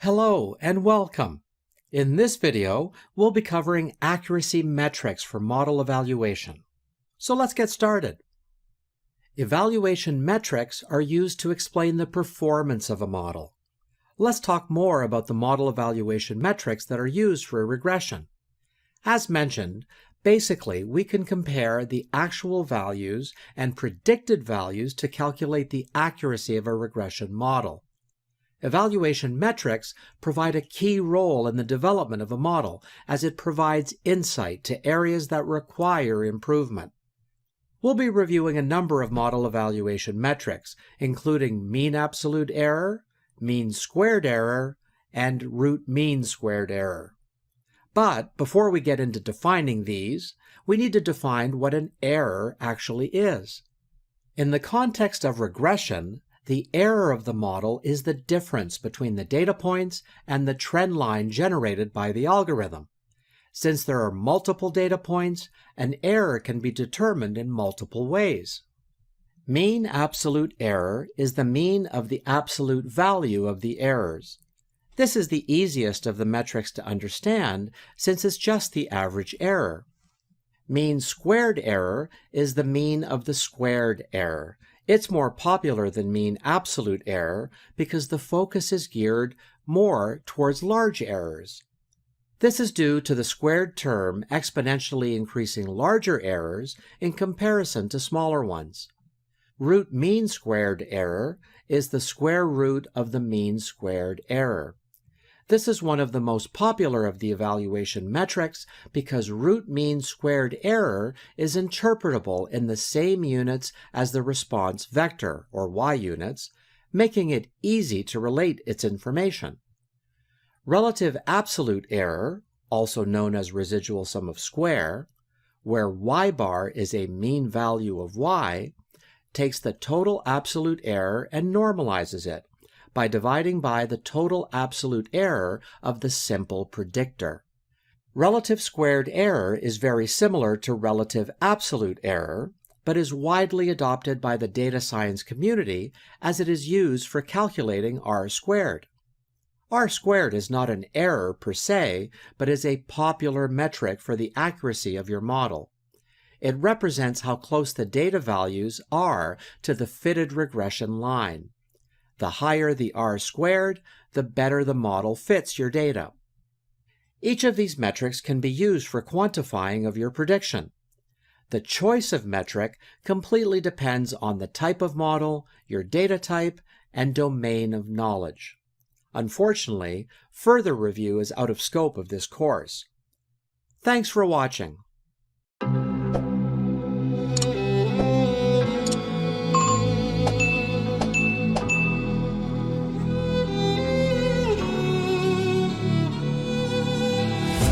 Hello and welcome. In this video, we'll be covering accuracy metrics for model evaluation. So let's get started. Evaluation metrics are used to explain the performance of a model. Let's talk more about the model evaluation metrics that are used for a regression. As mentioned, basically we can compare the actual values and predicted values to calculate the accuracy of a regression model. Evaluation metrics provide a key role in the development of a model as it provides insight to areas that require improvement. We'll be reviewing a number of model evaluation metrics, including mean absolute error, mean squared error, and root mean squared error. But before we get into defining these, we need to define what an error actually is. In the context of regression, the error of the model is the difference between the data points and the trend line generated by the algorithm. Since there are multiple data points, an error can be determined in multiple ways. Mean absolute error is the mean of the absolute value of the errors. This is the easiest of the metrics to understand since it's just the average error. Mean squared error is the mean of the squared error. It's more popular than mean absolute error because the focus is geared more towards large errors. This is due to the squared term exponentially increasing larger errors in comparison to smaller ones. Root mean squared error is the square root of the mean squared error. This is one of the most popular of the evaluation metrics because root mean squared error is interpretable in the same units as the response vector, or y-units, making it easy to relate its information. Relative absolute error, also known as residual sum of square, where y bar is a mean value of y, takes the total absolute error and normalizes it by dividing by the total absolute error of the simple predictor. Relative squared error is very similar to relative absolute error, but is widely adopted by the data science community as it is used for calculating r-squared. R-squared is not an error per se, but is a popular metric for the accuracy of your model. It represents how close the data values are to the fitted regression line. The higher the r-squared, the better the model fits your data. Each of these metrics can be used for quantifying of your prediction. The choice of metric completely depends on the type of model, your data type, and domain of knowledge. Unfortunately, further review is out of scope of this course. Thanks for watching.